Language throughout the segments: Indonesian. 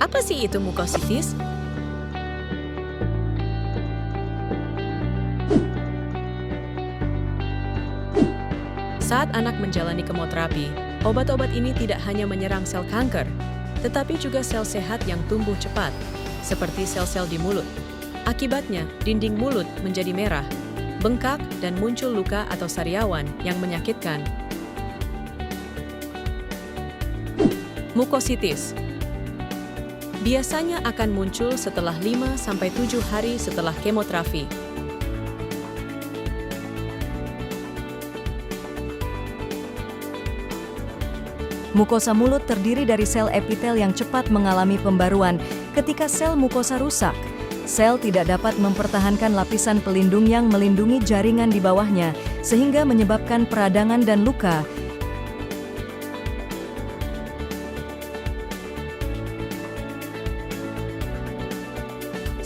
Apa sih itu mukositis? Saat anak menjalani kemoterapi, obat-obat ini tidak hanya menyerang sel kanker, tetapi juga sel sehat yang tumbuh cepat, seperti sel-sel di mulut. Akibatnya, dinding mulut menjadi merah, bengkak, dan muncul luka atau sariawan yang menyakitkan. Mukositis biasanya akan muncul setelah 5-7 hari setelah kemoterapi. Mukosa mulut terdiri dari sel epitel yang cepat mengalami pembaruan ketika sel mukosa rusak. Sel tidak dapat mempertahankan lapisan pelindung yang melindungi jaringan di bawahnya, sehingga menyebabkan peradangan dan luka.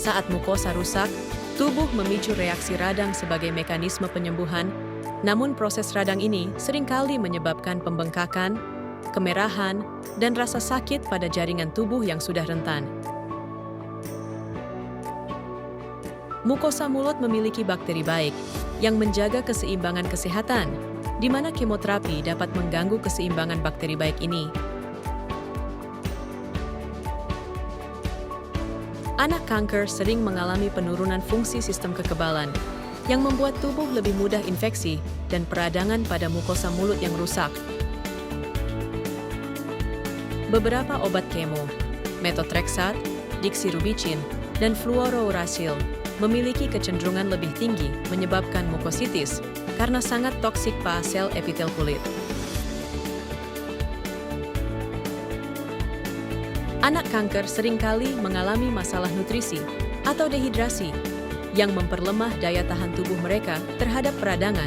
Saat mukosa rusak, tubuh memicu reaksi radang sebagai mekanisme penyembuhan, namun proses radang ini seringkali menyebabkan pembengkakan, kemerahan, dan rasa sakit pada jaringan tubuh yang sudah rentan. Mukosa mulut memiliki bakteri baik yang menjaga keseimbangan kesehatan, di mana kemoterapi dapat mengganggu keseimbangan bakteri baik ini. Anak kanker sering mengalami penurunan fungsi sistem kekebalan, yang membuat tubuh lebih mudah infeksi dan peradangan pada mukosa mulut yang rusak. Beberapa obat kemo, methotrexate, doxorubicin, dan fluorouracil memiliki kecenderungan lebih tinggi menyebabkan mukositis karena sangat toksik pada sel epitel kulit. Anak kanker seringkali mengalami masalah nutrisi atau dehidrasi yang memperlemah daya tahan tubuh mereka terhadap peradangan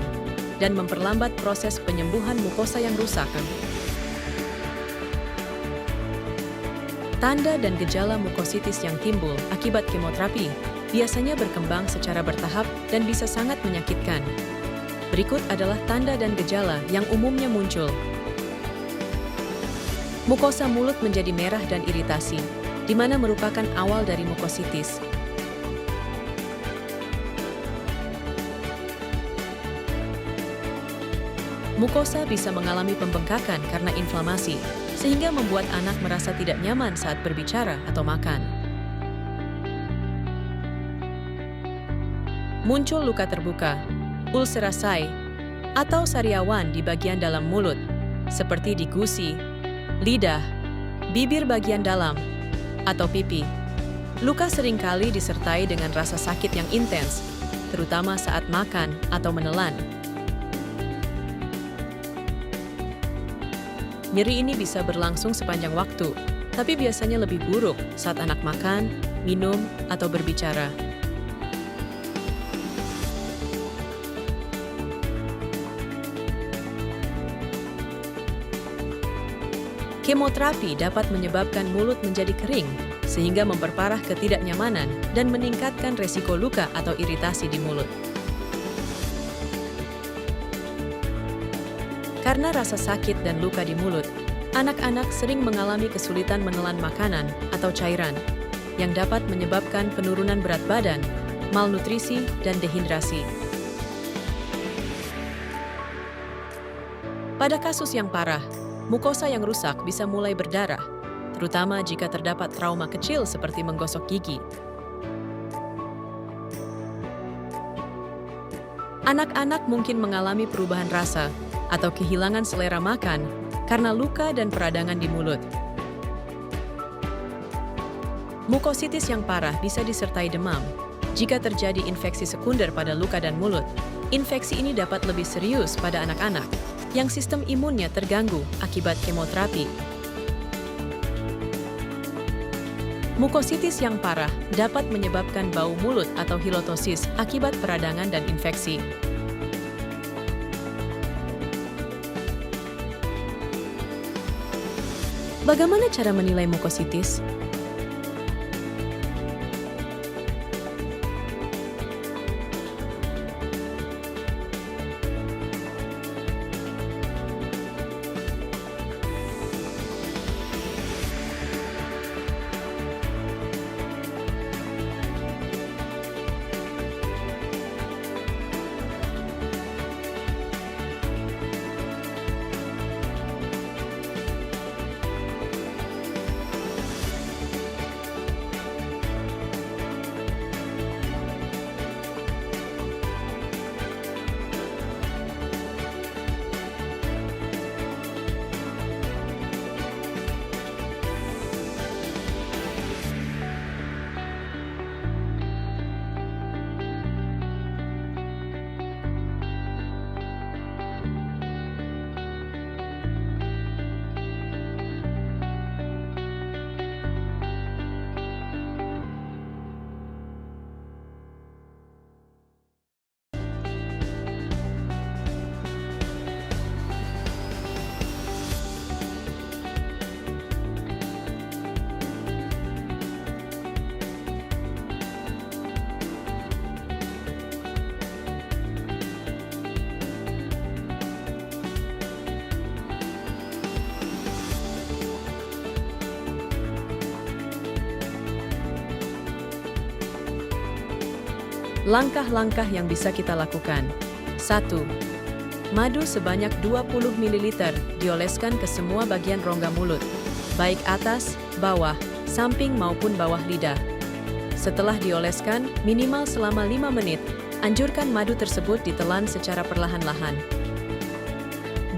dan memperlambat proses penyembuhan mukosa yang rusak. Tanda dan gejala mukositis yang timbul akibat kemoterapi biasanya berkembang secara bertahap dan bisa sangat menyakitkan. Berikut adalah tanda dan gejala yang umumnya muncul. Mukosa mulut menjadi merah dan iritasi, di mana merupakan awal dari mukositis. Mukosa bisa mengalami pembengkakan karena inflamasi, sehingga membuat anak merasa tidak nyaman saat berbicara atau makan. Muncul luka terbuka, ulcerasi, atau sariawan di bagian dalam mulut, seperti di gusi, lidah, bibir bagian dalam, atau pipi. Luka seringkali disertai dengan rasa sakit yang intens, terutama saat makan atau menelan. Nyeri ini bisa berlangsung sepanjang waktu, tapi biasanya lebih buruk saat anak makan, minum, atau berbicara. Kemoterapi dapat menyebabkan mulut menjadi kering, sehingga memperparah ketidaknyamanan dan meningkatkan resiko luka atau iritasi di mulut. Karena rasa sakit dan luka di mulut, anak-anak sering mengalami kesulitan menelan makanan atau cairan, yang dapat menyebabkan penurunan berat badan, malnutrisi, dan dehidrasi. Pada kasus yang parah, mukosa yang rusak bisa mulai berdarah, terutama jika terdapat trauma kecil seperti menggosok gigi. Anak-anak mungkin mengalami perubahan rasa atau kehilangan selera makan karena luka dan peradangan di mulut. Mukositis yang parah bisa disertai demam. Jika terjadi infeksi sekunder pada luka dan mulut, infeksi ini dapat lebih serius pada anak-anak yang sistem imunnya terganggu akibat kemoterapi. Mukositis yang parah dapat menyebabkan bau mulut atau hilotosis akibat peradangan dan infeksi. Bagaimana cara menilai mukositis? Langkah-langkah yang bisa kita lakukan. 1. Madu sebanyak 20 ml dioleskan ke semua bagian rongga mulut, baik atas, bawah, samping maupun bawah lidah. Setelah dioleskan, minimal selama 5 menit, anjurkan madu tersebut ditelan secara perlahan-lahan.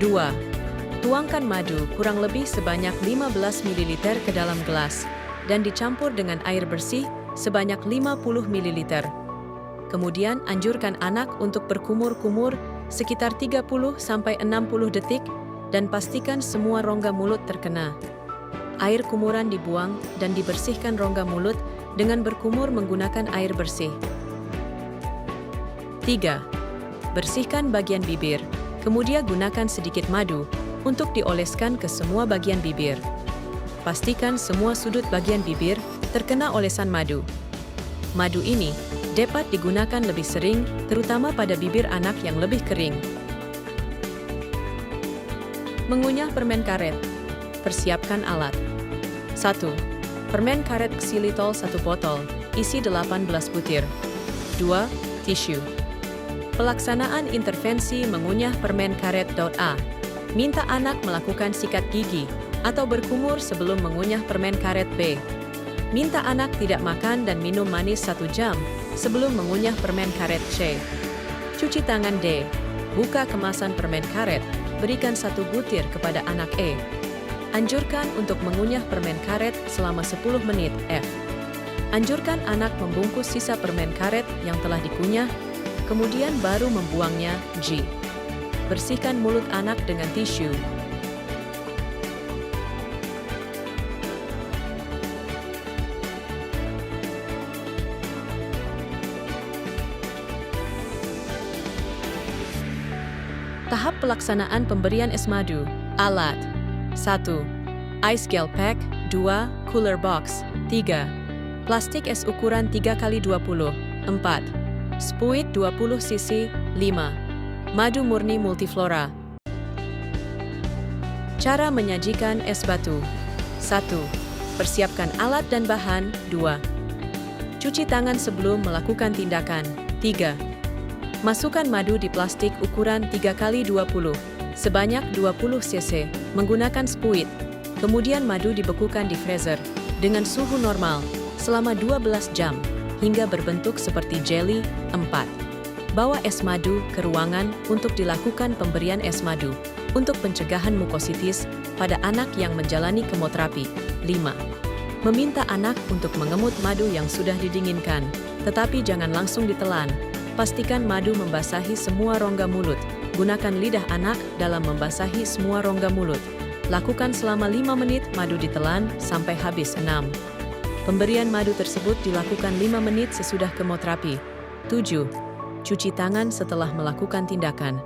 2. Tuangkan madu kurang lebih sebanyak 15 ml ke dalam gelas dan dicampur dengan air bersih sebanyak 50 ml. Kemudian anjurkan anak untuk berkumur-kumur sekitar 30-60 detik dan pastikan semua rongga mulut terkena. Air kumuran dibuang dan dibersihkan rongga mulut dengan berkumur menggunakan air bersih. 3. Bersihkan bagian bibir, kemudian gunakan sedikit madu untuk dioleskan ke semua bagian bibir. Pastikan semua sudut bagian bibir terkena olesan madu. Madu ini dapat digunakan lebih sering, terutama pada bibir anak yang lebih kering. Mengunyah permen karet. Persiapkan alat. 1. Permen karet xylitol 1 botol, isi 18 butir. 2. Tisu. Pelaksanaan intervensi mengunyah permen karet. A. Minta anak melakukan sikat gigi atau berkumur sebelum mengunyah permen karet. B. Minta anak tidak makan dan minum manis 1 jam sebelum mengunyah permen karet. C. Cuci tangan. D. Buka kemasan permen karet, berikan 1 butir kepada anak. E. Anjurkan untuk mengunyah permen karet selama 10 menit. F. Anjurkan anak membungkus sisa permen karet yang telah dikunyah, kemudian baru membuangnya. G. Bersihkan mulut anak dengan tisu. Tahap pelaksanaan pemberian es madu. Alat. 1. Ice gel pack. 2. Cooler box. 3. Plastik es ukuran 3x20. 4. Spuit 20 cc. 5. Madu murni multiflora. Cara menyajikan es batu. 1. Persiapkan alat dan bahan. 2. Cuci tangan sebelum melakukan tindakan. 3. Masukkan madu di plastik ukuran 3x20 sebanyak 20 cc menggunakan spuit. Kemudian madu dibekukan di freezer dengan suhu normal selama 12 jam hingga berbentuk seperti jelly. 4. Bawa es madu ke ruangan untuk dilakukan pemberian es madu untuk pencegahan mukositis pada anak yang menjalani kemoterapi. 5. Meminta anak untuk mengemut madu yang sudah didinginkan, tetapi jangan langsung ditelan. Pastikan madu membasahi semua rongga mulut. Gunakan lidah anak dalam membasahi semua rongga mulut. Lakukan selama 5 menit, madu ditelan sampai habis. 6. Pemberian madu tersebut dilakukan 5 menit sesudah kemoterapi. 7. Cuci tangan setelah melakukan tindakan.